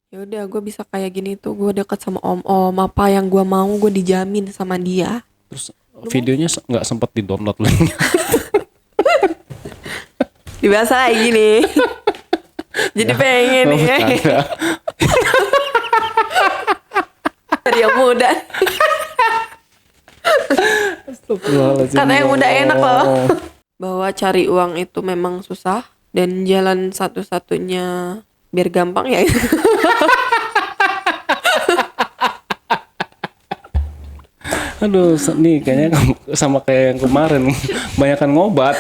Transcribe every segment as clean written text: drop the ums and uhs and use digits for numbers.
Ya udah gue bisa kayak gini tuh gue deket sama om-om, apa yang gue mau gue dijamin sama dia. Terus videonya nggak sempat di-download lagi. Biasa kayak gini. Jadi pengen Oh, ya bercanda. dari yang muda. Astagfirullahaladzim. Karena yang muda enak loh. Oh. Bahwa cari uang itu memang susah dan jalan satu-satunya biar gampang ya. Aduh, nih kayaknya sama kayak yang kemarin, banyakan ngobat.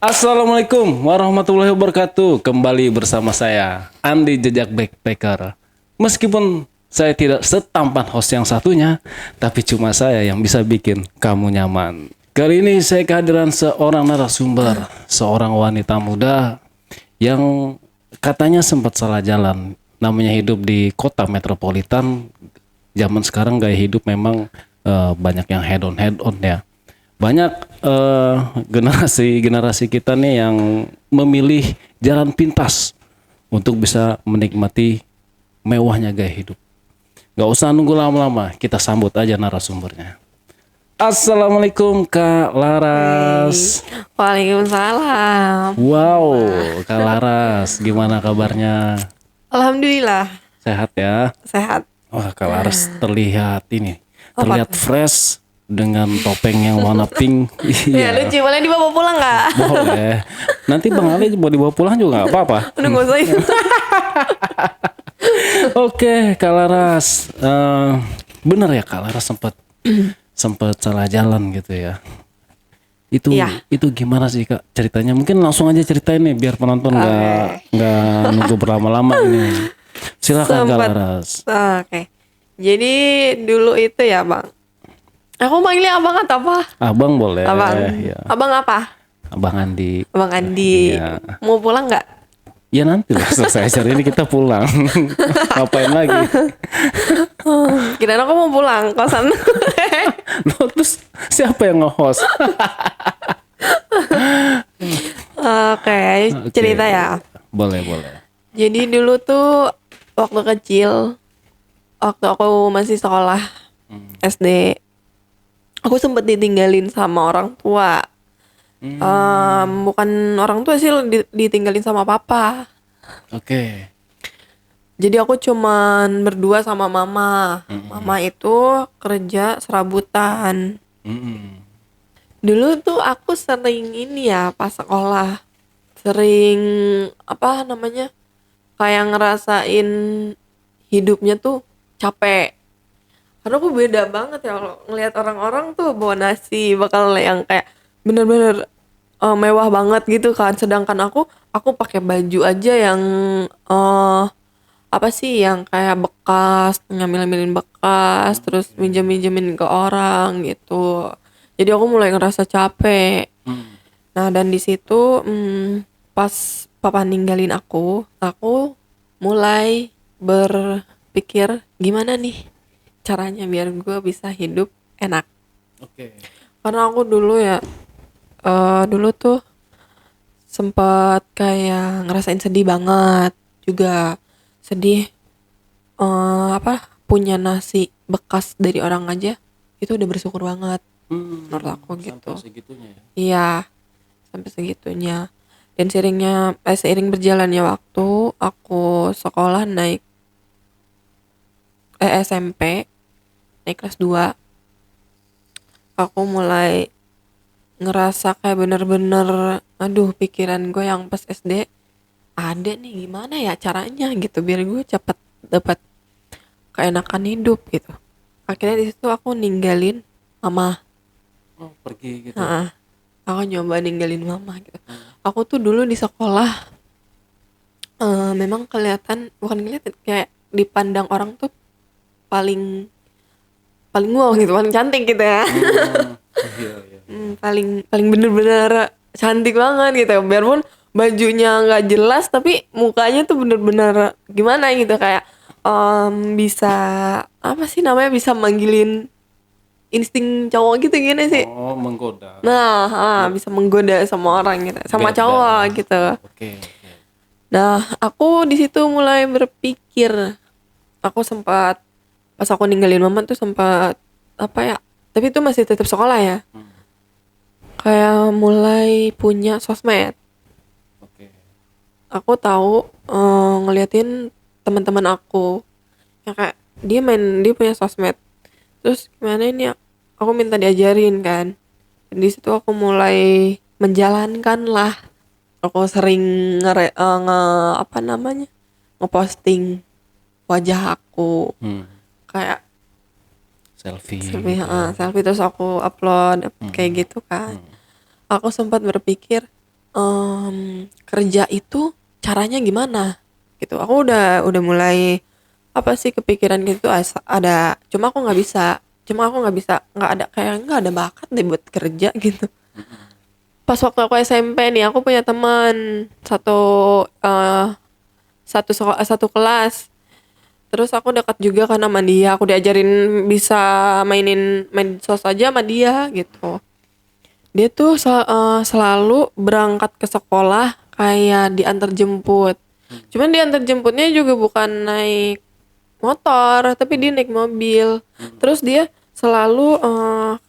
Assalamualaikum warahmatullahi wabarakatuh. Kembali bersama saya, Andi Jejak Backpacker. Meskipun saya tidak setampan host yang satunya, tapi cuma saya yang bisa bikin kamu nyaman. Kali ini saya kehadiran seorang narasumber, seorang wanita muda yang katanya sempat salah jalan. Namanya hidup di kota metropolitan. Zaman sekarang gaya hidup memang banyak yang head on ya. Banyak generasi kita nih yang memilih jalan pintas untuk bisa menikmati mewahnya gaya hidup. Gak usah nunggu lama-lama, kita sambut aja narasumbernya. Assalamualaikum Kak Laras. Waalaikumsalam. Wow, Kak Laras, gimana kabarnya? Alhamdulillah Sehat ya? sehat. Wah, Kak Laras terlihat ini, Apa terlihat tuh? fresh dengan topeng yang warna pink. Ya lucu, boleh dibawa pulang nggak? Boleh. Nanti Bang Ali mau dibawa pulang juga nggak apa-apa. Udah nggak usah. Oke, Kak Laras. Bener ya Kak Laras sempat salah jalan gitu ya. Iya. Itu gimana sih Kak ceritanya? Mungkin langsung aja ceritain nih biar penonton nggak nunggu berlama-lama ini. Silakan Kak Sempat. Laras. Oke. Jadi dulu itu ya bang. Aku manggilnya abang atau apa? Abang boleh. Abang. Ya. Abang apa? Abang Andi. Abang Andi. Iya. Mau pulang nggak? Ya nanti lah selesai acara ini kita pulang. Ngapain lagi? Kirain aku mau pulang kosan. Loh, terus siapa yang nge-host? Oke, cerita ya. Boleh. Jadi dulu tuh waktu kecil, waktu aku masih sekolah SD, aku sempet ditinggalin sama orang tua. Bukan orang tua sih, ditinggalin sama papa. Oke. Jadi aku cuman berdua sama mama. Mama itu kerja serabutan. Mm-mm. Dulu tuh aku sering ini ya pas sekolah, sering apa namanya, kayak ngerasain hidupnya tuh capek. Karena aku beda banget ya kalau ngelihat orang-orang tuh bawa nasi bakal yang kayak bener-bener mewah banget gitu kan. Sedangkan aku pakai baju aja yang apa sih yang kayak bekas, ngambil-ngambilin bekas, terus minjem-minjemin ke orang gitu. Jadi aku mulai ngerasa capek. Nah dan di situ pas papa ninggalin aku mulai berpikir gimana nih caranya biar gue bisa hidup enak. Oke. Karena aku dulu ya dulu tuh sempat kayak ngerasain sedih banget juga, sedih apa punya nasi bekas dari orang aja itu udah bersyukur banget menurut aku gitu. Sampai segitunya ya. Iya, sampai segitunya. Dan seiring berjalannya waktu, aku sekolah naik SMP, naik kelas 2, aku mulai ngerasa kayak bener-bener, aduh pikiran gue yang pas SD, ada nih gimana ya caranya gitu, biar gue cepet dapat keenakan hidup gitu. Akhirnya di situ aku ninggalin mama. Oh, pergi gitu. Heeh. Aku nyoba ninggalin mama gitu. Aku tuh dulu di sekolah memang bukan kelihatan kayak dipandang orang tuh paling wow gitu, paling cantik gitu ya. Iya. paling bener-bener cantik banget gitu. Biarpun bajunya nggak jelas tapi mukanya tuh bener-bener gimana gitu, kayak bisa apa sih namanya, bisa manggilin insting cowok gitu gini sih. Oh, menggoda. Nah, bisa menggoda sama orang gitu, sama Beda. cowok gitu. Oke, oke. Nah, aku di situ mulai berpikir, aku sempat pas aku ninggalin mama tuh sempat apa ya? Tapi itu masih tetap sekolah ya. Kayak mulai punya sosmed. Oke. Aku tahu ngeliatin teman-teman aku yang kayak dia punya sosmed. Terus gimana ini ya? Aku minta diajarin kan. Dan di situ aku mulai menjalankan lah. Aku sering apa namanya, ngeposting wajah aku Hmm. kayak Selfie. selfie, gitu. selfie terus aku upload kayak gitu kan. Aku sempat berpikir kerja itu caranya gimana gitu. Aku udah mulai apa sih kepikiran gitu, ada, cuma aku nggak bisa, nggak ada, kayak nggak ada bakat deh buat kerja gitu. Pas waktu aku SMP nih, aku punya teman satu kelas. Terus aku dekat juga kan sama dia. Aku diajarin bisa main medsos aja sama dia gitu. Dia tuh selalu berangkat ke sekolah kayak diantar jemput. Cuman diantar jemputnya juga bukan naik motor, tapi dia naik mobil. Terus dia selalu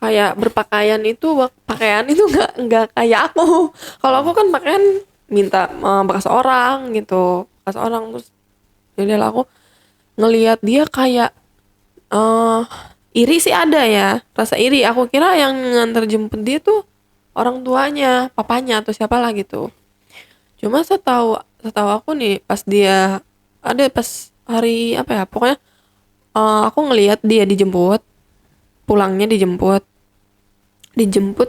kayak berpakaian itu, pakaian itu nggak kayak aku. Kalau aku kan pakaian minta bekas orang gitu, bekas orang. Terus jadi aku ngelihat dia kayak iri sih, ada ya rasa iri. Aku kira yang nganter jemput dia tuh orang tuanya, papanya atau siapalah gitu. Cuma setahu aku nih, pas hari apa ya, pokoknya aku ngelihat dia pulangnya dijemput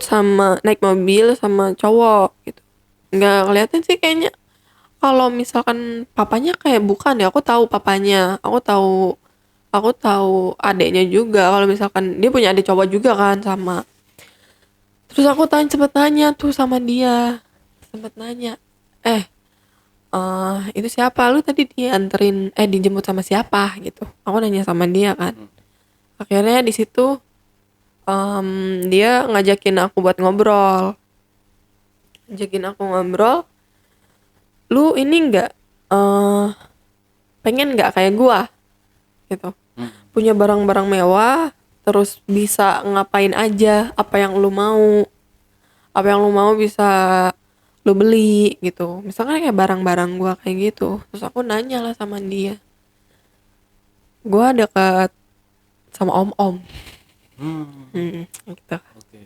sama naik mobil sama cowok gitu. Nggak kelihatan sih kayaknya. Kalau misalkan papanya kayak bukan ya, aku tahu papanya, aku tahu adeknya juga. Kalau misalkan dia punya adik cowok juga kan sama. Terus aku sempet nanya tuh sama dia, eh itu siapa, lu tadi dijemput sama siapa gitu. Aku nanya sama dia kan. Akhirnya di situ dia ngajakin aku buat ngobrol, lu ini nggak pengen nggak kayak gua gitu, punya barang-barang mewah, terus bisa ngapain aja, apa yang lu mau bisa lu beli gitu, misalkan kayak barang-barang gua kayak gitu. Terus aku nanya lah sama dia, gua dekat sama om-om. Gitu. Oke.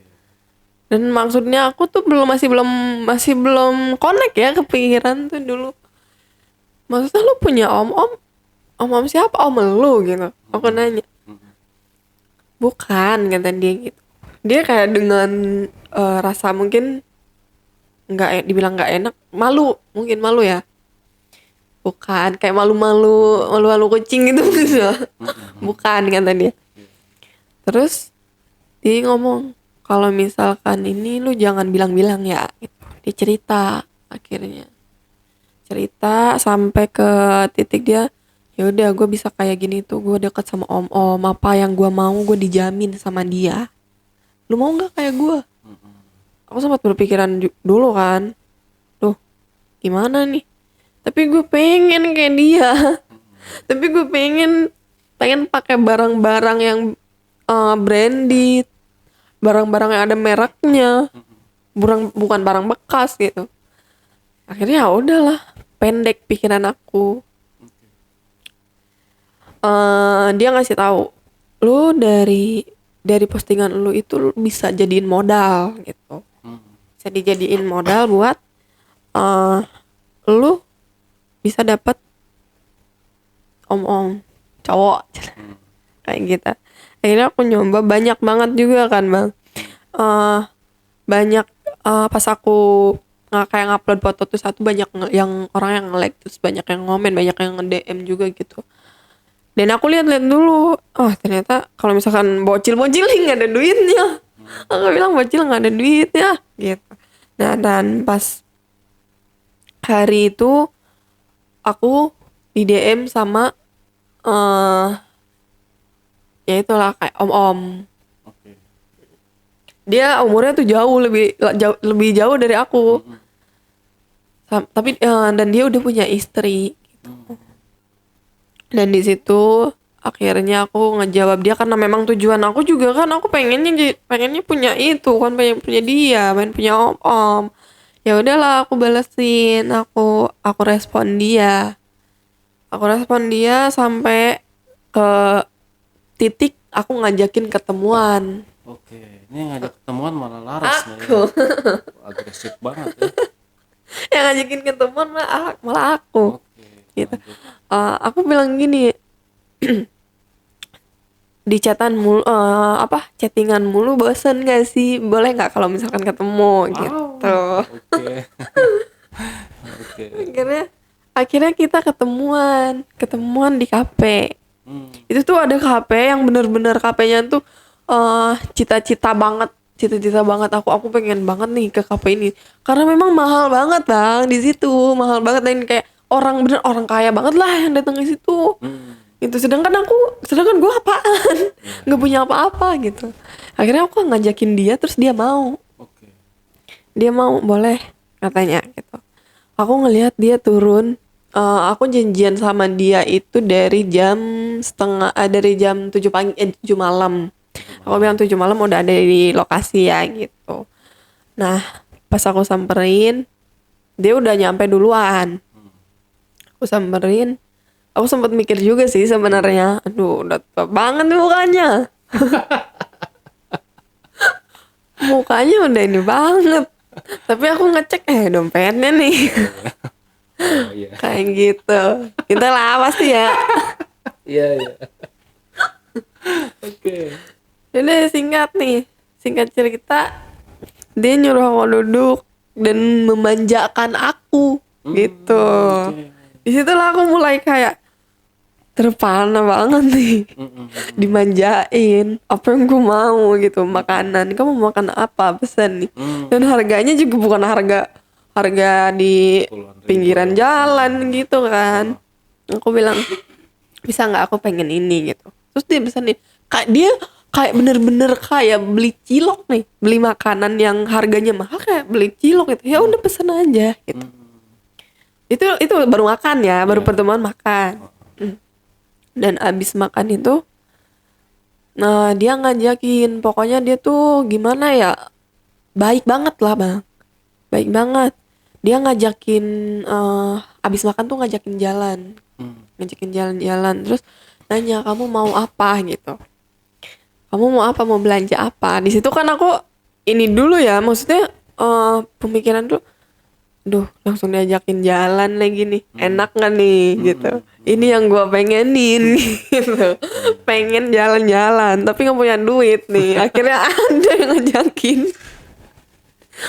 Dan maksudnya aku tuh masih belum connect ya, kepikiran tuh dulu. Maksudnya lu punya om-om siapa, om lu gitu. Aku nanya. Bukan, kata dia gitu. Dia kayak dengan rasa mungkin dibilang nggak enak, mungkin malu ya. Bukan, kayak malu kucing gitu. Bukan, kata dia. Terus dia ngomong, kalau misalkan ini lu jangan bilang-bilang ya gitu. Dia cerita sampai ke titik dia, ya udah gue bisa kayak gini tuh, gue deket sama om-om, apa yang gue mau gue dijamin sama dia. Lu mau nggak kayak gue? Aku sempat berpikiran dulu kan, tuh gimana nih, tapi gue pengen kayak dia. Tapi gue pengen pakai barang-barang yang branded, barang-barang yang ada mereknya, bukan barang bekas gitu. Akhirnya ya udahlah, pendek pikiran aku. Dia ngasih tahu, lu dari postingan lu itu lu bisa jadiin modal gitu, bisa dijadiin modal buat lu bisa dapat om-om cowok. Kayak gitu. Akhirnya aku nyoba banyak banget juga kan bang. Banyak pas aku kayak ngupload foto tuh satu, banyak yang orang yang nge-like, terus banyak yang ngomen, banyak yang nge-DM juga gitu. Dan aku lihat dulu, oh ternyata kalau misalkan bocil nggak ada duitnya. Aku bilang bocil nggak ada duitnya gitu. Nah, dan pas hari itu aku di DM sama ya itulah kayak om-om. Oke. Dia umurnya tuh lebih jauh dari aku. Tapi dan dia udah punya istri. Dan di situ akhirnya aku ngejawab dia karena memang tujuan aku juga kan aku pengennya punya itu kan, pengen punya dia, pengen punya om-om. Ya udahlah aku balesin, aku respon dia. Aku respon dia sampai ke titik aku ngajakin ketemuan. Oke, ini ngajak ketemuan malah laras nih. Aku Agresif banget ya. yang ngajakin ketemuan malah aku. Oke, Gitu. lanjut. Aku bilang gini, di chattingan mulu bosen gak sih, boleh nggak kalau misalkan ketemu gitu. Oke. Oke. akhirnya kita ketemuan di kafe. Hmm. Itu tuh ada kafe yang bener-bener kafenya tuh cita-cita banget aku pengen banget nih ke kafe ini karena memang mahal banget bang di situ, mahal banget dan kayak orang kaya banget lah yang datang ke situ. Itu sedangkan gue apaan, nggak punya apa-apa gitu. Akhirnya aku ngajakin dia, terus Oke. dia mau boleh katanya gitu. Aku ngelihat dia turun. Aku janjian sama dia itu dari jam 7 pagi 7 malam. Aku bilang 7 malam udah ada di lokasi ya gitu. Nah, pas aku samperin, dia udah nyampe duluan. Aku samperin, aku sempat mikir juga sih sebenarnya. Aduh, udah tua banget nih mukanya. Mukanya udah ini banget. Tapi aku ngecek dompetnya nih. Oh iya. Kayak gitu. Kita lah pasti ya. Iya, iya. Oke. Ini singkat cerita, dia nyuruh aku duduk dan memanjakan aku gitu. Disitulah aku mulai kayak terpana banget nih, dimanjain apa yang gue mau gitu, makanan, kamu mau makan apa pesan nih, dan harganya juga bukan harga di Puluhan ribu. pinggiran jalan gitu kan. Aku bilang bisa nggak, aku pengen ini gitu, terus dia pesan nih, dia kayak bener-bener kayak beli cilok nih, beli makanan yang harganya mahal kayak beli cilok gitu. Ya udah pesen aja gitu. Itu baru makan ya, baru pertemuan makan. Dan abis makan itu, nah dia ngajakin, pokoknya dia tuh gimana ya, baik banget lah bang, baik banget. Dia ngajakin, abis makan tuh ngajakin jalan-jalan, terus nanya kamu mau apa gitu, kamu mau apa, mau belanja apa. Di situ kan aku ini dulu ya, maksudnya pemikiran dulu, duh langsung diajakin jalan lagi nih, enak nggak nih gitu. Ini yang gua pengenin gitu, pengen jalan-jalan tapi nggak punya duit nih. Akhirnya ada yang ngajakin,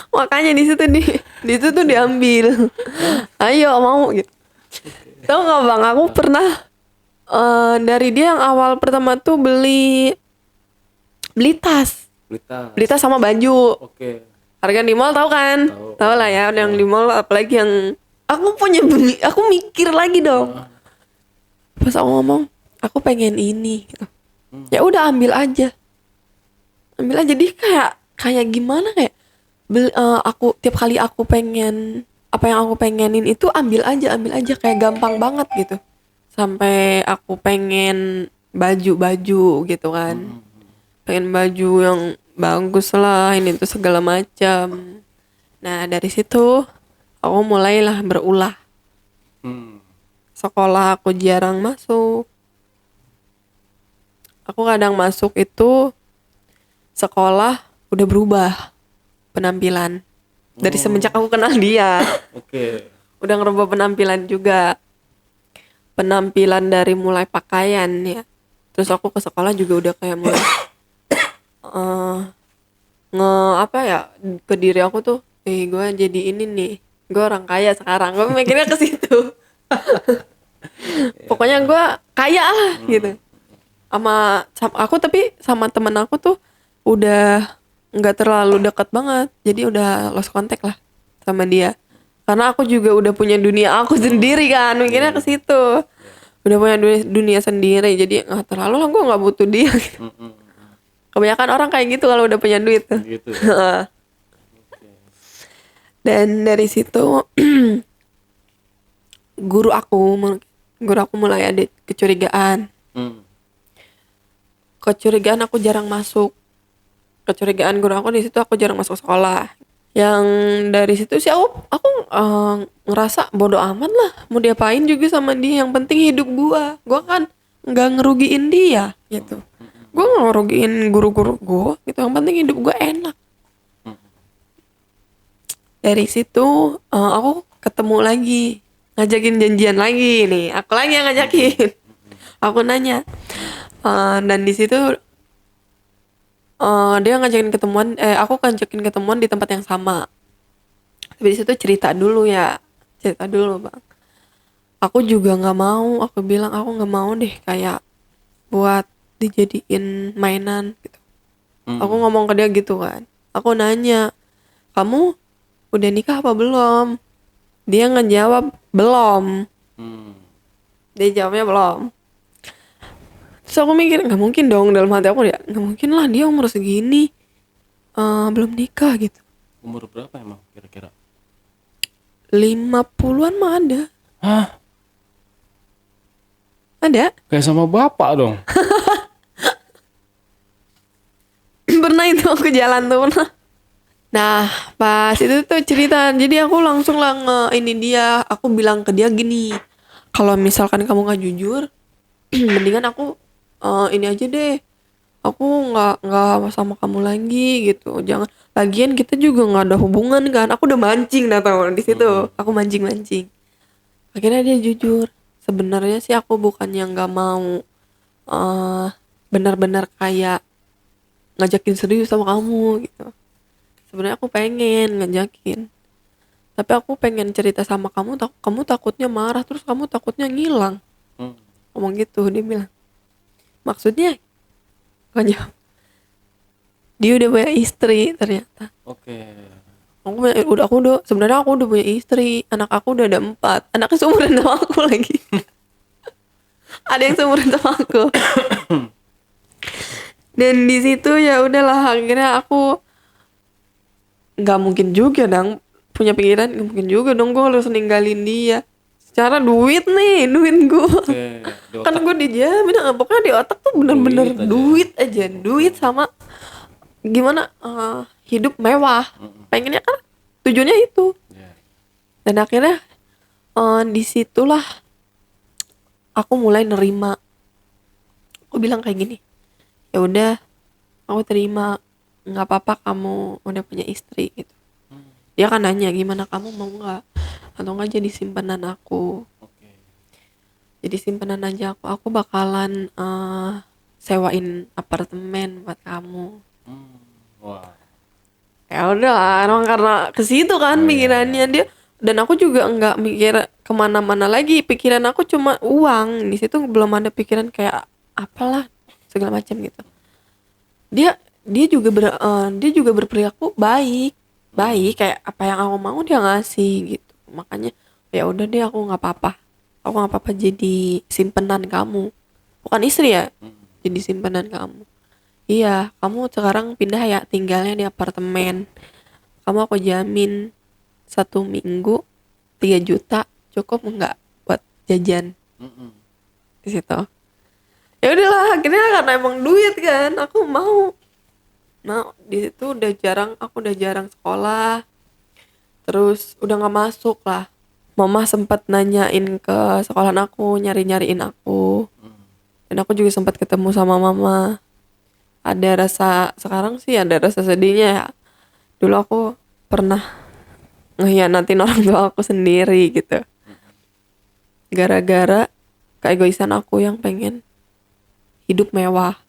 makanya di situ tuh diambil. Ayo mau gitu. Tahu nggak bang, aku pernah dari dia yang awal pertama tuh beli tas Beli tas. sama baju. Oke. Harga di mall tahu kan? Tahu lah ya, yang di mall, apalagi yang aku mikir lagi dong. Pas aku ngomong, aku pengen ini gitu. Ya udah ambil aja. Jadi kayak gimana kayak aku tiap kali aku pengen apa yang aku pengenin itu ambil aja kayak gampang banget gitu. Sampai aku pengen baju gitu kan. Pengen baju yang bagus lah, ini tuh segala macam. Nah dari situ aku mulailah berulah. Sekolah aku jarang masuk. Aku kadang masuk itu sekolah udah berubah penampilan. Dari semenjak aku kenal dia, Oke. udah ngerubah penampilan juga. Penampilan dari mulai pakaian ya. Terus aku ke sekolah juga udah kayak mulai ke diri aku tuh, gue jadi ini nih, gue orang kaya sekarang, gue mikirnya ke situ. Pokoknya gue kaya lah gitu. Sama aku, tapi sama temen aku tuh udah nggak terlalu dekat banget, jadi udah lost contact lah sama dia Karena aku juga udah punya dunia aku sendiri kan, mikirnya ke situ. Udah punya dunia sendiri, jadi nggak terlalu lah, gue nggak butuh dia gitu. Kebanyakan orang kayak gitu kalau udah punya duit tuh. Gitu ya. Dan dari situ guru aku mulai ada kecurigaan. Kecurigaan aku jarang masuk. Kecurigaan guru aku di situ, aku jarang masuk sekolah. Yang dari situ sih aku ngerasa bodo amat lah, mau diapain juga sama dia, yang penting hidup gua kan nggak ngerugiin dia gitu. Gua nggak ngerugiin guru-guru gua gitu, yang penting hidup gua enak. Dari situ aku ketemu lagi, ngajakin janjian lagi nih, aku lagi yang ngajakin. Aku nanya, dan di situ dia ngajakin ketemuan, aku ngajakin ketemuan di tempat yang sama. Tapi di situ cerita dulu bang. Aku juga nggak mau, aku bilang aku nggak mau deh kayak buat dijadiin mainan gitu. Aku ngomong ke dia gitu kan. Aku nanya, kamu udah nikah apa belum? Dia ngejawab belum. Dia jawabnya belum. Terus aku mikir nggak mungkin dong, dalam hati aku ya nggak mungkin lah, dia umur segini belum nikah gitu. Umur berapa emang kira-kira? 50-an mah ada. Hah? Ada. Kayak sama bapak dong. Pernah itu aku jalan tuh pernah. Nah pas itu tuh cerita, jadi aku langsung lah ini dia, aku bilang ke dia gini, kalau misalkan kamu nggak jujur, mendingan aku ini aja deh, aku nggak sama kamu lagi gitu, jangan, lagian kita juga nggak ada hubungan kan. Aku udah mancing dah tau di situ, aku mancing. Akhirnya dia jujur, sebenarnya sih aku bukannya nggak mau benar-benar kayak ngajakin serius sama kamu gitu. Sebenarnya aku pengen ngajakin, tapi aku pengen cerita sama kamu, kamu takutnya marah, terus kamu takutnya ngilang. Ngomong gitu dia bilang. Maksudnya makanya dia udah punya istri ternyata. Oke. Aku udah sebenarnya aku udah punya istri, anak aku udah ada 4, anaknya seumuran sama aku lagi. Ada yang seumuran sama aku. Dan di situ ya udahlah, akhirnya aku nggak mungkin juga dong punya pikiran, nggak mungkin juga dong gue harus ninggalin dia. Secara duit duit gue. Oke. Kan gue dijamin, pokoknya di otak tuh bener-bener duit aja, duit sama gimana hidup mewah. Pengennya kan tujuannya itu. Dan akhirnya disitulah aku mulai nerima. Aku bilang kayak gini, ya udah aku terima, nggak apa-apa kamu udah punya istri gitu. Dia kan nanya gimana, kamu mau nggak atau nggak jadi simpanan aku. Jadi simpanan aja, aku bakalan sewain apartemen buat kamu. Wah. Ya udah, emang karena ke situ kan pikirannya dia. Dan aku juga nggak mikir kemana-mana lagi, pikiran aku cuma uang. Di situ belum ada pikiran kayak apalah segala macam gitu. Dia juga berperilaku baik kayak apa yang aku mau dia ngasih gitu. Makanya ya udah deh, aku nggak apa-apa jadi simpenan kamu, bukan istri ya, jadi simpenan kamu. Iya, kamu sekarang pindah ya, tinggalnya di apartemen. Kamu aku jamin 1 minggu 3 juta cukup nggak buat jajan di situ. Ya udahlah, akhirnya karena emang duit kan, aku mau. Nah di situ aku udah jarang sekolah, terus udah nggak masuk lah. Mama sempat nanyain ke sekolahan aku, nyariin aku, dan aku juga sempat ketemu sama mama. Sekarang sih ada rasa sedihnya ya. Dulu aku pernah ngehianatin orang tua aku sendiri gitu, gara-gara keegoisan aku yang pengen hidup mewah.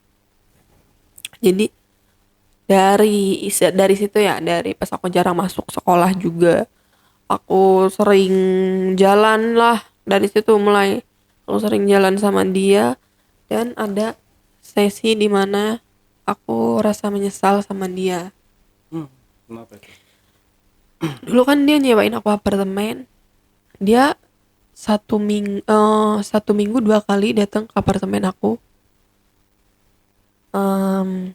Jadi dari situ ya, dari pas aku jarang masuk sekolah juga, aku sering jalan lah. Dari situ mulai aku sering jalan sama dia, dan ada sesi dimana aku rasa menyesal sama dia. Kenapa itu? Dulu kan dia nyewain aku apartemen. Dia satu minggu 2 kali datang ke apartemen aku. Em,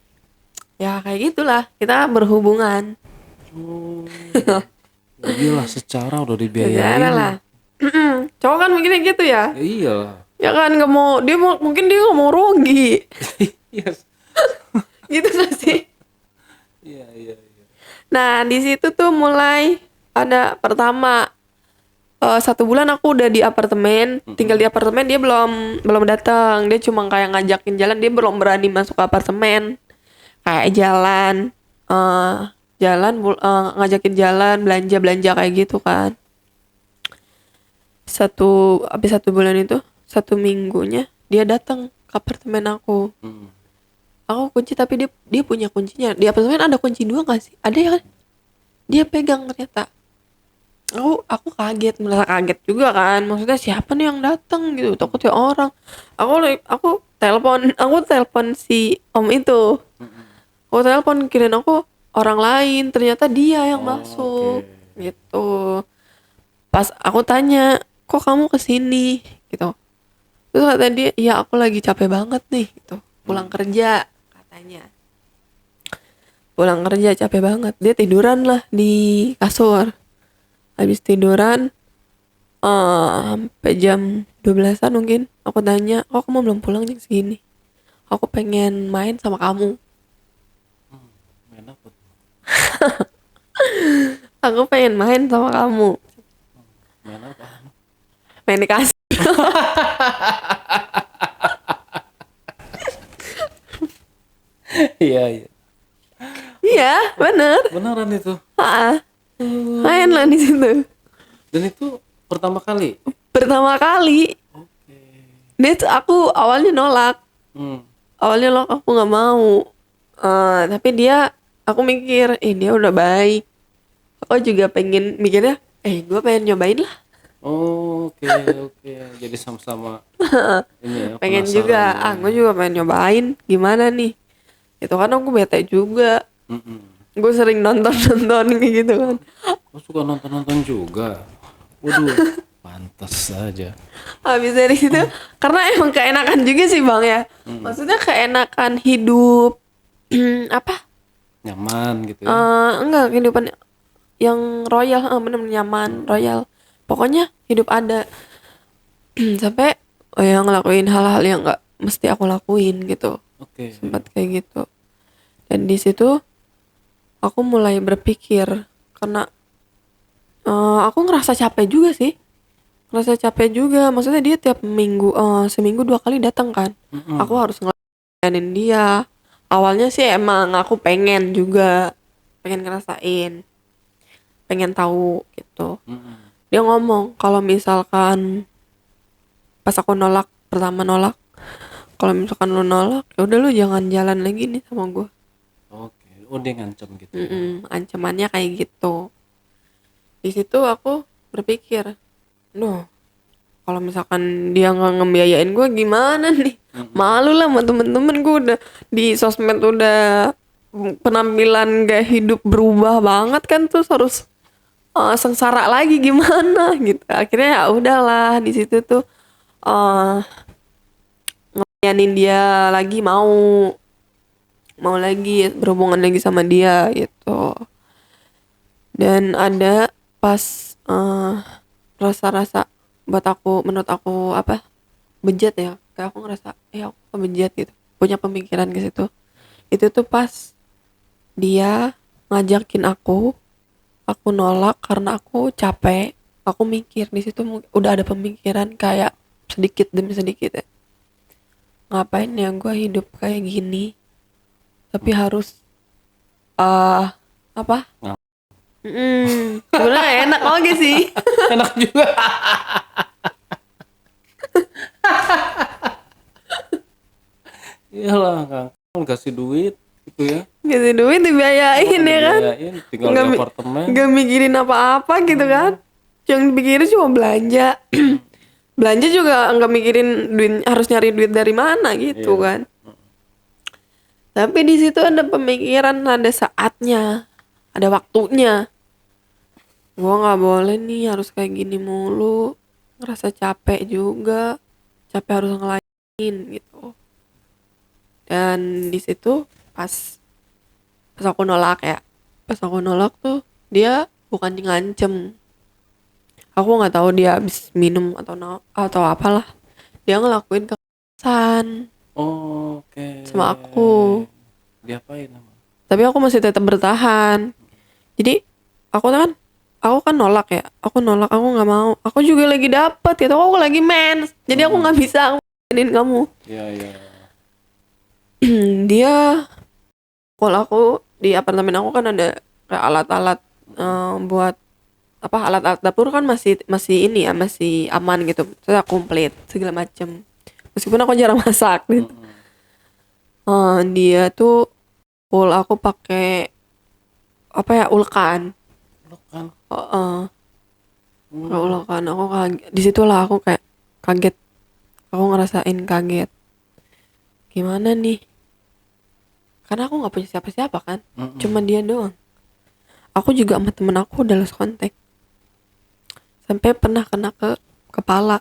Ya kayak gitulah kita berhubungan. Oh, ya iyalah secara udah Secara dibiayain. lah. Cowok kan mikirnya gitu ya. Ya iyalah. Ya kan nggak mau dia mau, mungkin dia nggak mau rugi. Yes. Gitu gak sih? Iya, iya, iya. Nah di situ tuh mulai ada pertama 1 bulan aku udah di apartemen, tinggal di apartemen, dia belum belum datang, dia cuma kayak ngajakin jalan, dia belum berani masuk ke apartemen, kayak jalan, ngajakin jalan, belanja belanja kayak gitu kan. Habis 1 bulan itu, 1 minggunya dia datang ke apartemen aku. Hmm. Aku kunci tapi dia punya kuncinya. Di apartemen ada kunci 2 nggak sih? Ada ya kan? Dia pegang ternyata. Aku kaget, merasa kaget juga kan. Maksudnya siapa nih yang datang gitu? Takutnya orang. Aku telepon si om itu. Aku telepon kirain aku orang lain. Ternyata dia yang Oh, masuk oke. gitu. Pas aku tanya, kok kamu kesini gitu. Terus kata dia, ya aku lagi capek banget nih gitu. Pulang kerja katanya. Pulang kerja capek banget. Dia tiduran lah di kasur. Habis tiduran sampai jam 12-an mungkin. Aku tanya, kok kamu belum pulang jam segini? Aku pengen main sama kamu. Main apa tuh? Aku pengen main sama kamu. Main apa? Main di kasur. Iya, iya. Iya, bener. Beneran itu. Ah, main lah di situ. Dan itu pertama kali. Pertama kali. Oke. Aku awalnya nolak. Hmm. Awalnya nolak, aku nggak mau. Tapi aku mikir, dia udah baik. Aku juga pengen mikirnya, gue pengen nyobain lah. Oh, oke, oke. Jadi sama-sama ini ya, Pengen penasaran juga, ya. gue juga pengen nyobain gimana nih. Itu kan aku bete juga. Mm-mm. Gue sering nonton kayak gitu kan. Oh, suka nonton-nonton juga. Waduh, pantas saja. Habis dari situ, karena emang keenakan juga sih bang ya. Maksudnya keenakan hidup, apa? Nyaman gitu ya. Enggak, kehidupan yang royal, bener-bener nyaman, royal. Pokoknya hidup ada. Sampai yang ngelakuin hal-hal yang nggak mesti aku lakuin gitu. Oke. Sempat kayak gitu. Dan di situ aku mulai berpikir karena aku ngerasa capek juga sih. Ngerasa capek juga. Maksudnya dia tiap minggu, seminggu 2 kali datang kan. Mm-mm. Aku harus ngelayanin dia. Awalnya sih emang aku pengen juga, pengen ngerasain, pengen tahu gitu. Mm-mm. Dia ngomong kalau misalkan pas aku pertama nolak, kalau misalkan lu nolak, ya udah lu jangan jalan lagi nih sama gue. Oke. Oh, dia ngancam gitu ya. Ancamannya kayak gitu. Di situ aku berpikir, Duh, kalau misalkan dia nggak ngebiayain gue gimana nih? Malu lah sama temen-temen gue, udah di sosmed udah penampilan gaya hidup berubah banget kan, terus harus sengsara lagi gimana gitu. Akhirnya ya udahlah, di situ tuh uh, ngelayanin dia lagi, mau lagi berhubungan lagi sama dia gitu. Dan ada pas rasa-rasa menurut aku apa, bejat ya, kayak aku ngerasa aku bejat gitu, punya pemikiran ke situ. Itu tuh pas dia ngajakin aku nolak karena aku capek. Aku mikir di situ udah ada pemikiran kayak sedikit demi sedikit ya, ngapain ya gue hidup kayak gini tapi harus apa. Ngap- Sebenarnya enak lagi sih. Enak juga. Iyalah, kan kasih duit gitu ya. Gitu duit dibiayain ya kan, Dibiayain, tinggal nggak di mi- apartemen. nggak mikirin apa-apa gitu kan. Yang dipikirin cuma belanja. Belanja juga nggak mikirin duit, harus nyari duit dari mana gitu Iya. kan. Tapi di situ ada pemikiran, ada saatnya, ada waktunya. Gua nggak boleh nih harus kayak gini mulu, ngerasa capek juga, capek harus ngelayanin gitu. Dan di situ pas pas aku nolak ya, pas aku nolak tuh dia bukan ngancem. Aku nggak tahu dia habis minum atau apalah. Dia ngelakuin kekerasan Oke. sama aku. Diapain emang? Tapi aku masih tetap bertahan. Jadi aku kan nolak ya. Aku nolak, aku nggak mau. Aku juga lagi dapet gitu. Aku lagi mens. Jadi aku nggak bisa ngeladenin kamu. Iya, iya. Dia kalau aku di apartemen aku kan ada kayak alat-alat buat apa, alat-alat dapur kan masih masih ini ya, masih aman gitu. Saya komplit segala macem. Meskipun aku jarang masak gitu. Dia tuh full aku pakai apa ya, ulkan. Lo kan. Heeh. Pakai ulkan. Aku kaget. Disitulah aku kayak kaget. Aku ngerasain kaget. Gimana nih? Karena aku nggak punya siapa-siapa kan. Cuma dia doang. Aku juga sama temen aku udah lost kontak. Sampai pernah kena ke kepala.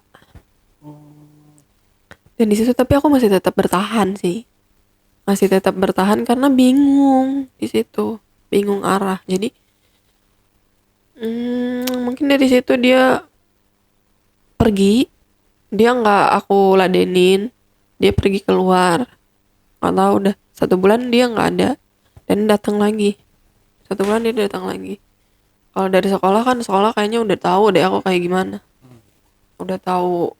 Dan di situ tapi aku masih tetap bertahan sih. Masih tetap bertahan karena bingung di situ. Bingung arah. Jadi mungkin dari situ dia pergi. Dia nggak aku ladenin. Dia pergi keluar. Nggak tahu udah 1 bulan dia nggak ada. Dan datang lagi. 1 bulan dia datang lagi. Kalau dari sekolah kan, sekolah kayaknya udah tahu deh aku kayak gimana. Udah tahu.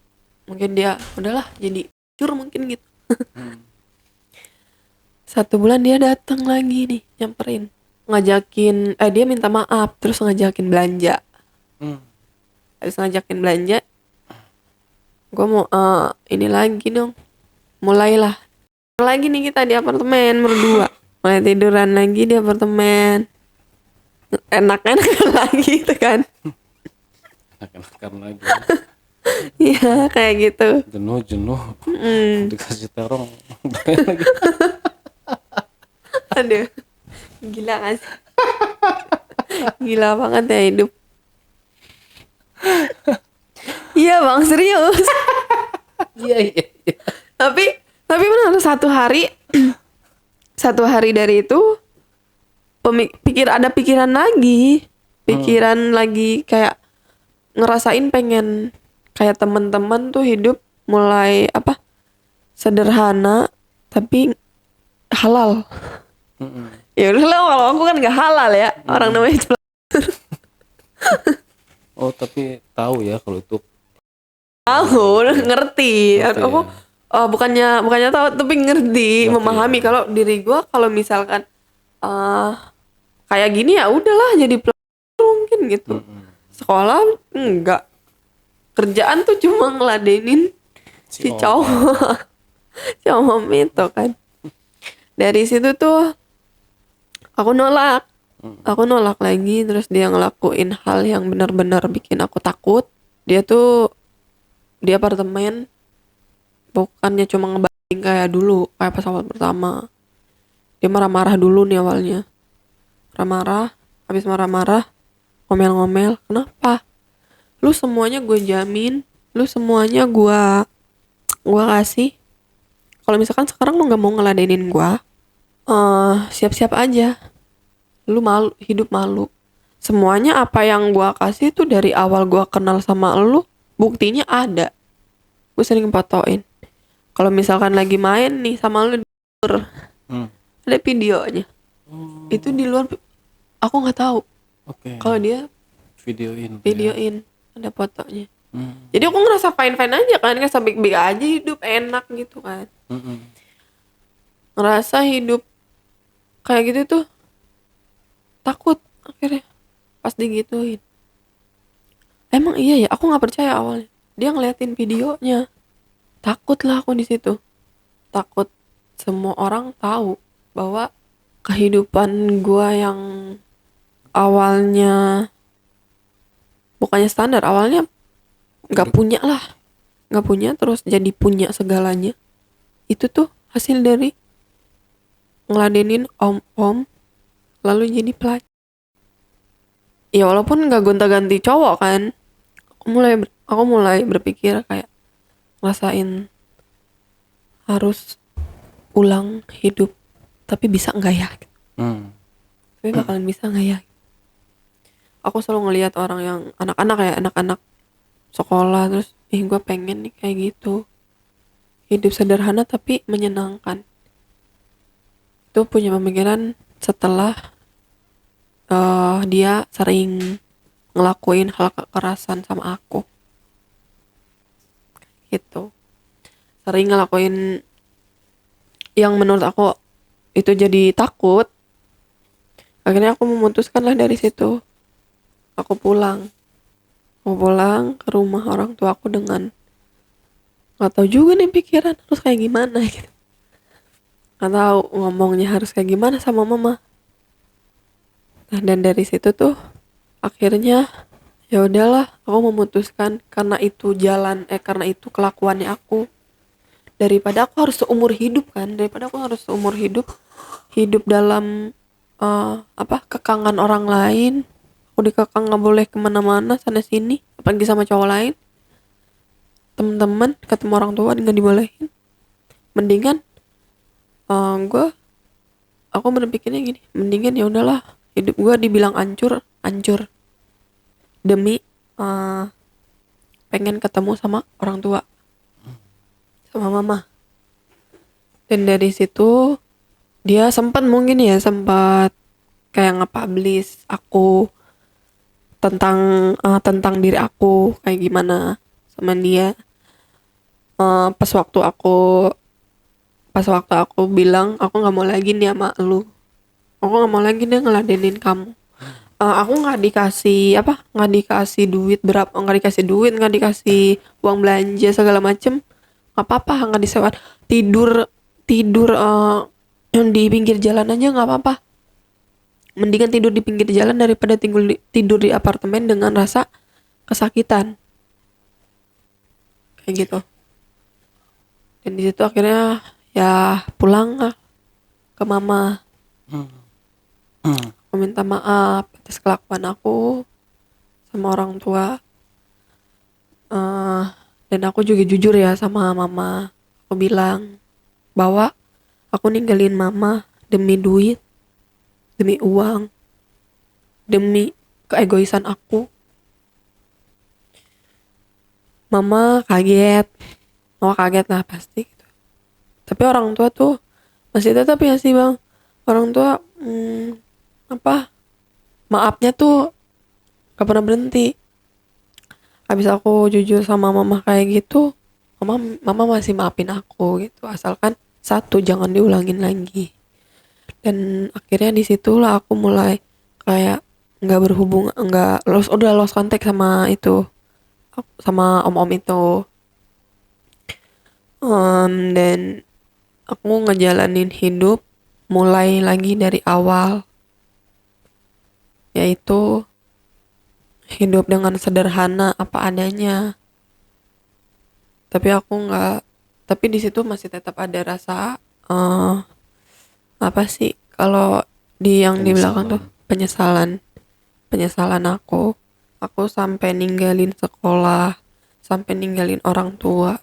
Mungkin dia udahlah jadi cur mungkin gitu. 1 bulan dia datang lagi nih, nyamperin, ngajakin, dia minta maaf, terus ngajakin belanja. Terus ngajakin belanja, gue mau ini lagi dong, mulailah lagi nih kita di apartemen berdua, mulai tiduran lagi di apartemen, enak-enakan lagi itu kan. Enak-enakan lagi. Iya kayak gitu. Jenuh dikasih terong. Aduh, gila gak sih? Gila banget ya hidup. Iya bang, serius. Iya, iya, iya. Tapi benar satu hari dari itu ada pikiran lagi kayak ngerasain pengen kayak teman-teman tuh hidup mulai apa, sederhana tapi halal. Ya udah lah, kalau aku kan nggak halal ya, orang namanya Oh, tapi tahu ya kalau itu. tahu, ngerti. Aku bukannya tahu tapi ngerti, memahami kalau diri gue kalau misalkan kayak gini ya udahlah jadi pelajar mungkin gitu. Sekolah enggak, kerjaan tuh cuma ngeladenin si cowok cowok itu kan. Dari situ tuh aku nolak lagi, terus dia ngelakuin hal yang benar-benar bikin aku takut. Dia tuh di apartemen bukannya cuma ngebanting kayak dulu, kayak pas awal pertama. Dia marah-marah dulu nih awalnya, marah-marah, habis marah-marah ngomel-ngomel. Kenapa? Lu semuanya gue jamin, lu semuanya gue kasih. Kalau misalkan sekarang lu nggak mau ngeladenin gue, siap-siap aja. Lu malu, hidup malu. Semuanya apa yang gue kasih tuh dari awal gue kenal sama lu, buktinya ada. Gue sering fotoin. Kalau misalkan lagi main nih sama lu di luar, ada videonya. Itu di luar, aku nggak tahu. Kalau dia videoin, ada fotonya. Jadi aku ngerasa fine aja kan, ngerasa baik-baik aja, hidup enak gitu kan. Ngerasa hidup kayak gitu tuh takut akhirnya pas digituin. Emang iya ya, aku nggak percaya awalnya. Dia ngeliatin videonya, takut lah aku di situ. Takut semua orang tahu bahwa kehidupan gua yang awalnya bukannya standar, awalnya nggak punya terus jadi punya segalanya. Itu tuh hasil dari ngeladenin om lalu jadi pelajar. ya walaupun nggak gonta-ganti cowok kan, aku mulai berpikir kayak ngerasain harus ulang hidup, tapi bisa nggak ya, Hmm. tapi bakalan bisa nggak ya. Aku selalu ngelihat orang yang anak-anak sekolah, terus gue pengen nih kayak gitu, hidup sederhana tapi menyenangkan. Itu punya pemikiran setelah dia sering ngelakuin hal kekerasan sama aku gitu, sering ngelakuin yang menurut aku itu jadi takut. Akhirnya aku memutuskan lah dari situ, aku pulang ke rumah orang tua aku dengan nggak tahu juga nih pikiran harus kayak gimana gitu, nggak tahu ngomongnya harus kayak gimana sama mama. Nah, dan dari situ tuh akhirnya ya udahlah, aku memutuskan karena itu kelakuannya aku, daripada aku harus seumur hidup kan, daripada aku harus seumur hidup hidup dalam kekangan orang lain. Aku dikekang nggak boleh kemana-mana sana sini, apalagi sama cowok lain, temen-temen ketemu orang tua nggak dibolehin. Mendingan gue aku berpikirnya gini, mendingan ya udahlah hidup gue dibilang hancur demi pengen ketemu sama orang tua, sama mama. Dan dari situ dia sempat kayak nge-publish aku tentang diri aku kayak gimana sama dia. Pas waktu aku bilang aku nggak mau lagi nih sama lu, aku nggak mau lagi deh ngeladenin kamu. Aku nggak dikasih duit berapa, nggak dikasih uang belanja segala macem, nggak apa-apa, nggak disewa tidur tidur yang di pinggir jalan aja nggak apa-apa. Mendingan tidur di pinggir jalan daripada tidur di apartemen dengan rasa kesakitan kayak gitu. Dan di situ akhirnya ya pulang lah ke mama, aku minta maaf atas kelakuan aku sama orang tua. Dan aku juga jujur ya sama mama, aku bilang bahwa aku ninggalin mama demi duit, demi uang, demi keegoisan aku. Mama kaget lah pasti gitu. Tapi orang tua tuh masih tetap ya sih bang, orang tua maafnya tuh gak pernah berhenti. Habis aku jujur sama mama kayak gitu, mama masih maafin aku gitu, asalkan satu jangan diulangin lagi. Dan akhirnya disitulah aku mulai kayak udah lost contact sama itu, sama om itu. Dan aku ngejalanin hidup mulai lagi dari awal, yaitu hidup dengan sederhana apa adanya. Tapi di situ masih tetap ada rasa apa sih kalau yang di belakang tuh penyesalan aku sampai ninggalin sekolah, sampai ninggalin orang tua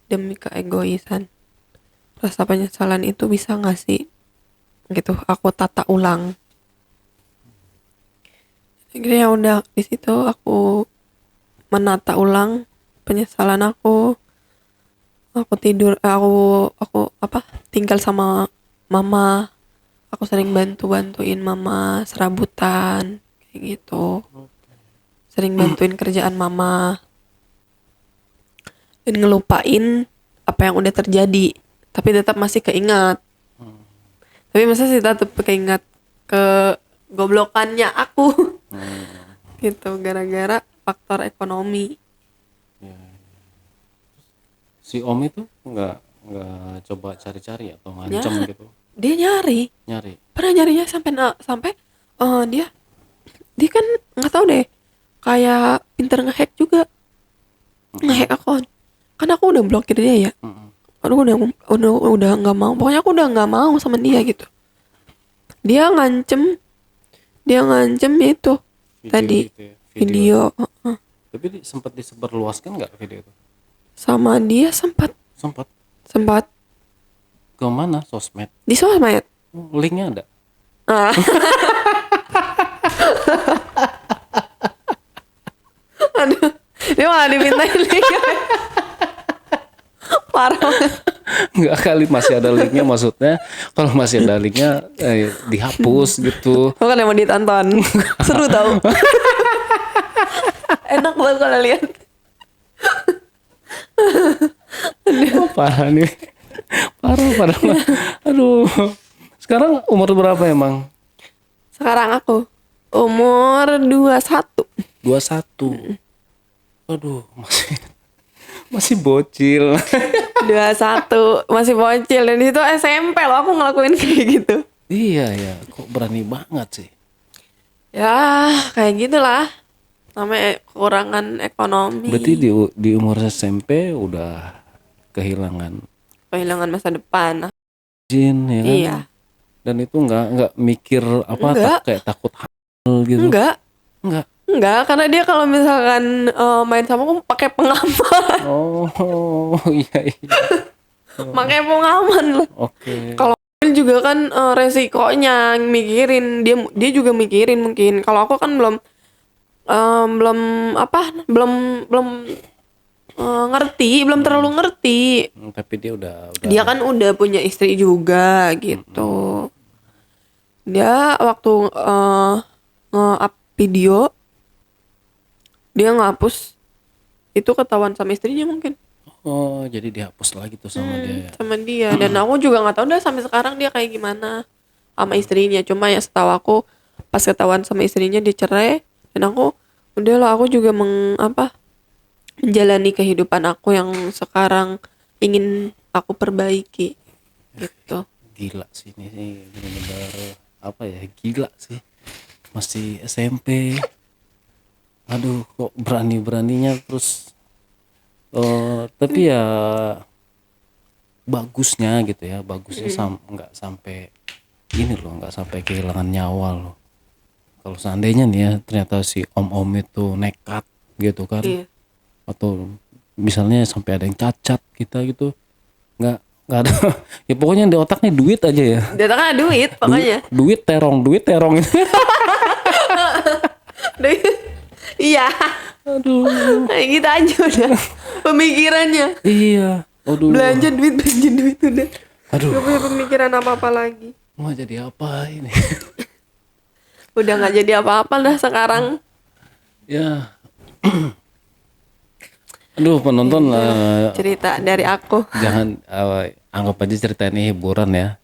demi keegoisan. Rasa penyesalan itu bisa nggak sih gitu aku tata ulang. Akhirnya udah di situ aku menata ulang penyesalan aku. Aku tinggal sama mama. Aku sering bantuin mama serabutan kayak gitu. Sering bantuin kerjaan mama dan ngelupain apa yang udah terjadi, tapi tetap masih keingat. Tapi masa sih tetap keingat ke goblokannya aku gitu gara-gara faktor ekonomi. Si Om itu nggak coba cari-cari atau ngancem gitu? Dia nyari pernah nyarinya sampai dia kan nggak tahu deh, kayak pinter ngehack juga, ngehack akun. Kan aku udah blokir dia ya. Aduh udah nggak mau, pokoknya aku udah nggak mau sama dia gitu. Dia ngancem itu tadi itu ya, video. Tapi sempat disebarluaskan nggak video itu? Sama dia sempat Sempat. sempat Ke mana? Sosmed. di sosmed. Linknya ada. Ah. Aduh, dia malah dimintain link. Parah banget. Nggak kali masih ada linknya, maksudnya kalau masih ada linknya dihapus gitu. Bukan yang mau ditonton. Seru tau. Enak banget kalau lihat. Oh, parah nih. Parah. Aduh. Sekarang umur berapa emang? Sekarang aku umur 21. 21. Aduh, masih bocil. 21 masih bocil, dan itu SMP loh aku ngelakuin kayak gitu. Iya ya, kok berani banget sih. Ya kayak gitulah, namanya kekurangan ekonomi. Berarti di umur SMP udah kehilangan Kehilangan masa depan. jin ya kan? Iya. Dan itu nggak mikir apa Enggak. kayak takut hamil gitu. Enggak, karena dia kalau misalkan main sama aku pakai pengaman. Oh, iya. Pakai pengaman lah. Oke. Kalau juga kan resikonya mikirin, dia juga mikirin mungkin. Kalau aku kan belum ngerti, belum terlalu ngerti. Tapi dia udah Dia kan udah punya istri juga gitu. Dia waktu nge-up video, dia ngapus, itu ketahuan sama istrinya mungkin. Oh, jadi dihapus lagi tuh sama dia ya. Sama dia. Dan aku juga nggak tahu dah sampai sekarang dia kayak gimana sama istrinya. Cuma ya setahu aku pas ketahuan sama istrinya dia cerai, dan aku udahlah, aku juga menjalani kehidupan aku yang sekarang ingin aku perbaiki gitu. Gila sih ini sih, bener-bener apa ya, gila sih. Masih SMP. Aduh, kok berani-beraninya terus. Tapi ya bagusnya gitu ya, bagusnya nggak sampai ini loh, nggak sampai kehilangan nyawa loh. Kalau seandainya nih ya ternyata si om-om itu nekat gitu kan, Iya. atau misalnya sampai ada yang cacat kita gitu, nggak ada. Ya pokoknya di otaknya duit aja ya. Dia kan ada duit pokoknya. Duit terong Iya. Aduh. Kayak gitu aja udah pemikirannya. Iya. Aduh. Belanja duit udah. Aduh. Gak punya pemikiran apa-apa lagi. Mau jadi apa ini? Udah gak jadi apa-apa dah sekarang. Ya. Aduh, penonton Cerita dari aku. jangan anggap aja cerita ini hiburan ya.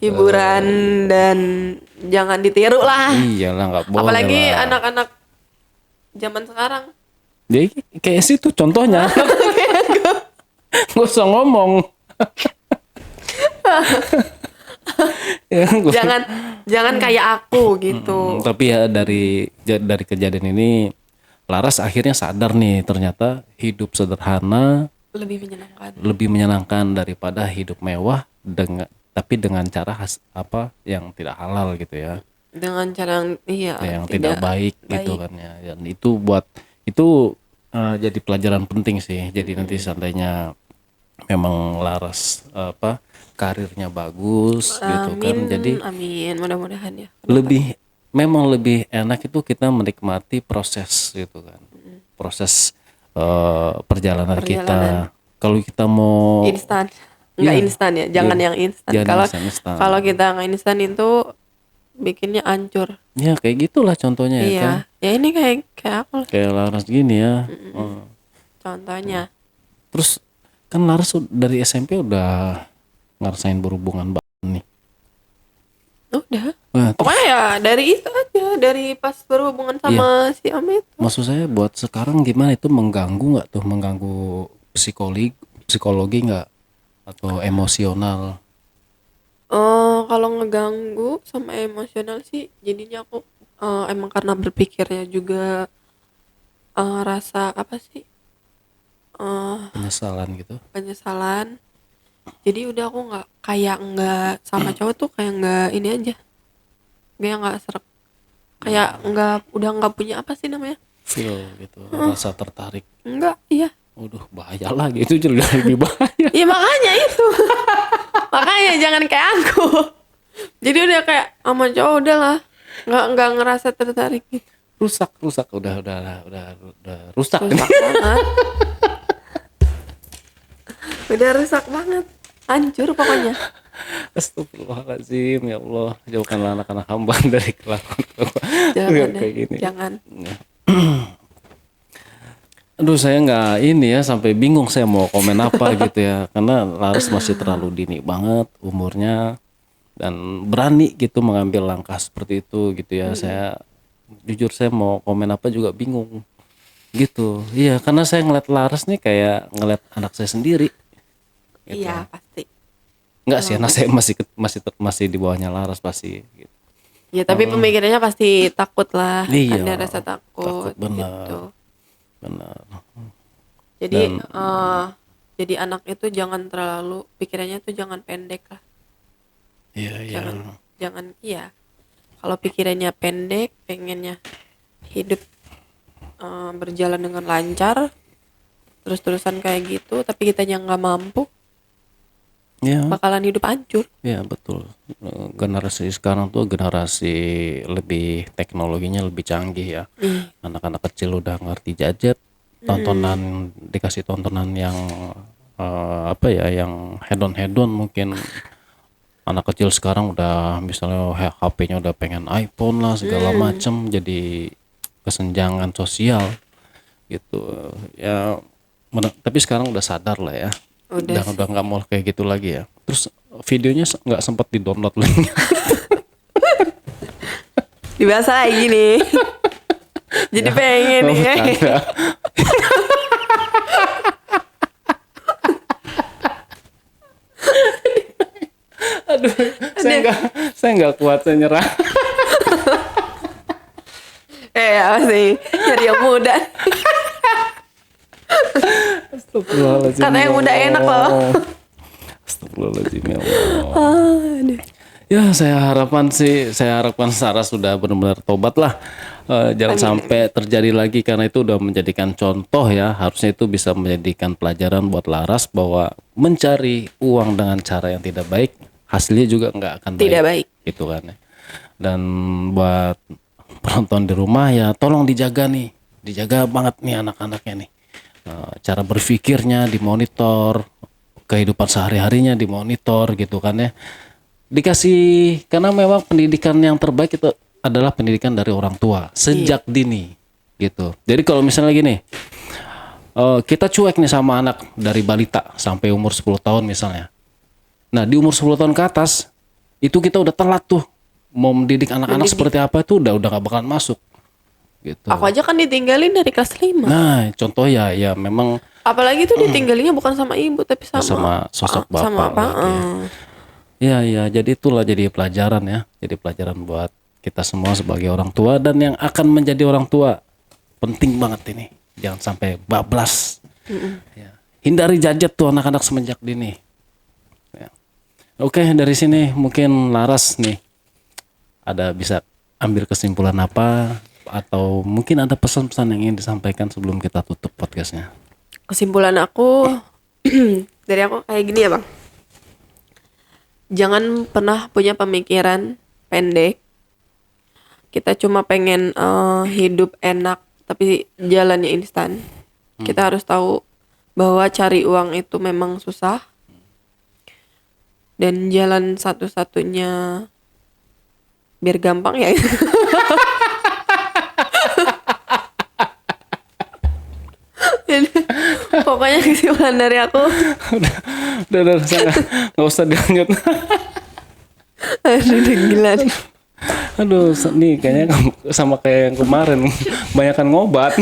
Hiburan dan jangan ditiru lah. Iyalah, nggak boleh Apalagi lah. anak-anak zaman sekarang. Jadi kayak situ contohnya. Gak usah ngomong. Ya, Jangan kayak aku gitu. tapi ya dari kejadian ini Laras akhirnya sadar nih, ternyata hidup sederhana Lebih menyenangkan. lebih menyenangkan daripada hidup mewah tapi dengan cara apa yang tidak halal gitu ya. Dengan cara Yang tidak baik gitu kan ya. Dan itu jadi pelajaran penting sih. Jadi nanti seandainya memang Laras karirnya bagus gitu kan, jadi amin, mudah-mudahan ya. memang lebih enak itu kita menikmati proses gitu kan, proses perjalanan kita. Kalau kita mau Instan, nggak instan ya, jangan yang instan. jangan Kalau instan. kalau kita nggak instan itu bikinnya hancur. Ya kayak gitulah contohnya ya Iya, kan, ya ini kayak aku lah, kayak Laras gini ya. contohnya. Terus kan Laras dari SMP udah ngerasain berhubungan banget nih. Udah. Nah, Pokoknya ya dari itu aja, dari pas berhubungan sama si Om itu. maksud saya buat sekarang gimana, itu mengganggu nggak tuh, mengganggu psikologi nggak, atau emosional? Kalau ngeganggu sama emosional sih, jadinya aku emang karena berpikirnya juga rasa apa sih, Penyesalan gitu. penyesalan. Jadi udah aku nggak sama cowok tuh, kayak nggak ini aja, kayak nggak serak. kayak udah nggak punya apa sih namanya? Feel gitu, rasa tertarik. Enggak, iya. Waduh, bahaya lagi itu jadi lebih bahaya. Iya makanya itu. Makanya jangan kayak aku. Jadi udah kayak sama cowok udah lah. Nggak ngerasa tertarik gitu. Rusak, udah rusak. Rusak banget. Udah rusak banget. Hancur pokoknya. Astagfirullahaladzim, ya Allah, jauhkanlah anak-anak hamba dari kelakuan Jangan kayak gini. Jangan. Aduh, saya nggak ini ya, sampai bingung saya mau komen apa gitu ya, karena Laras masih terlalu dini banget umurnya dan berani gitu mengambil langkah seperti itu gitu ya. Saya jujur saya mau komen apa juga bingung gitu. Iya, karena saya ngeliat Laras nih kayak ngeliat anak saya sendiri. Gitu. Iya pasti. Enggak sih, anak saya masih di bawahnya Laras pasti. Gitu. Ya tapi pemikirannya pasti takut lah. Iya, Ada rasa takut benar. gitu. Benar. Jadi jadi anak itu jangan terlalu pikirannya tuh jangan pendek lah. Iya, iya. Jangan iya. Kalau pikirannya pendek, pengennya hidup berjalan dengan lancar, terus-terusan kayak gitu, tapi kitanya nggak mampu, Iya. bakalan hidup hancur. Ya betul. Generasi sekarang tuh generasi lebih teknologinya lebih canggih ya. Anak-anak kecil udah ngerti gadget, tontonan dikasih tontonan yang apa ya, yang hedon mungkin. Anak kecil sekarang udah misalnya HP-nya udah pengen iPhone lah segala macem, jadi kesenjangan sosial gitu ya. Tapi sekarang udah sadar lah ya. Udah Udah nggak mau kayak gitu lagi ya. Terus videonya nggak sempat di download lagi. Dibahas lagi nih. Jadi pengen nih. Bercanda. Aduh, saya nggak kuat, saya nyerah. Apa sih? Nyari yang muda. Astagfirullahaladzim. Karena yang muda enak loh. Astagfirullahaladzim ya Allah. Ya saya harapkan Sarah sudah benar-benar tobat lah. Jangan sampai terjadi lagi, karena itu udah menjadikan contoh ya. Harusnya itu bisa menjadikan pelajaran buat Laras bahwa mencari uang dengan cara yang tidak baik, hasilnya juga nggak akan Tidak baik. Gitu kan ya. Dan buat penonton di rumah ya, tolong dijaga banget nih anak-anaknya nih. Cara berpikirnya dimonitor, kehidupan sehari-harinya dimonitor gitu kan ya. Dikasih, karena memang pendidikan yang terbaik itu adalah pendidikan dari orang tua sejak dini gitu. Jadi kalau misalnya gini, kita cuek nih sama anak dari balita sampai umur 10 tahun misalnya. Nah di umur 10 tahun ke atas itu kita udah telat tuh mau mendidik anak-anak seperti apa, itu udah gak bakalan masuk gitu. Aku aja kan ditinggalin dari kelas 5. Nah contoh ya memang, Apalagi tuh ditinggalinnya bukan sama ibu tapi sama sosok bapak sama apa? Ya, jadi itulah jadi pelajaran ya. Jadi pelajaran buat kita semua sebagai orang tua dan yang akan menjadi orang tua. Penting banget ini. Jangan sampai bablas. Ya. Hindari gadget tuh anak-anak semenjak dini. Ya. Oke, dari sini mungkin Laras nih ada bisa ambil kesimpulan apa, atau mungkin ada pesan-pesan yang ingin disampaikan sebelum kita tutup podcastnya. Kesimpulan aku dari aku kayak gini ya bang. Jangan pernah punya pemikiran pendek. Kita cuma pengen hidup enak tapi jalannya instan. Kita harus tahu bahwa cari uang itu memang susah. Dan jalan satu-satunya biar gampang ya. Pokoknya kesimpulan dari aku. udah saya nggak usah dilanjut. Aduh udah gila nih. Aduh, nih kayaknya sama kayak yang kemarin, banyakan ngobat.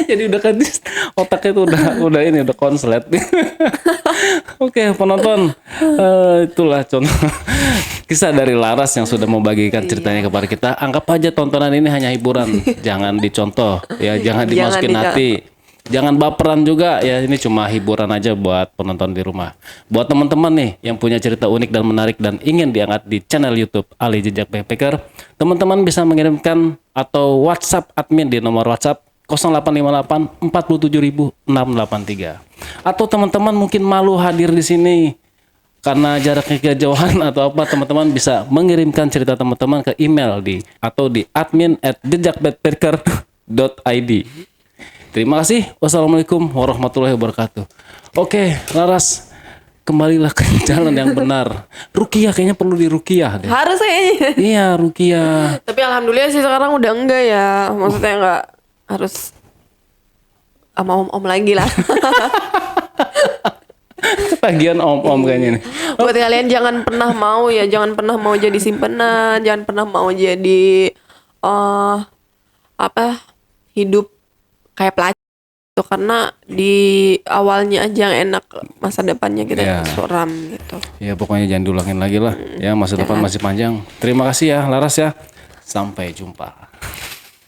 Jadi udah kan otaknya tuh udah konslet. Oke, penonton, itulah contoh kisah dari Laras yang sudah membagikan ceritanya kepada kita. Anggap aja tontonan ini hanya hiburan, jangan dicontoh ya, jangan dimasukin hati. Jangan baperan juga ya, ini cuma hiburan aja buat penonton di rumah. Buat teman-teman nih yang punya cerita unik dan menarik dan ingin diangkat di channel YouTube Ali Jejak Backpacker, teman-teman bisa mengirimkan atau WhatsApp admin di nomor WhatsApp 0858 47683. Atau teman-teman mungkin malu hadir di sini karena jaraknya kejauhan atau apa, teman-teman bisa mengirimkan cerita teman-teman ke email atau di admin@jejakbackpacker.id. Terima kasih. Wassalamualaikum warahmatullahi wabarakatuh. Oke, Laras, kembalilah ke jalan yang benar. Rukiah kayaknya perlu dirukiah deh. Harus kayaknya. Iya, rukiah. Tapi alhamdulillah sih sekarang udah enggak ya. Maksudnya enggak harus sama om-om lagi lah. Bagian om-om kayaknya nih. Buat kalian jangan pernah mau jadi simpenan, jangan pernah mau jadi hidup kayak pelacur itu, karena di awalnya aja yang enak, masa depannya kita Iya. suram gitu. Ya pokoknya jangan diulangin lagi lah. Ya, masa depan masih panjang. Terima kasih ya Laras ya. Sampai jumpa.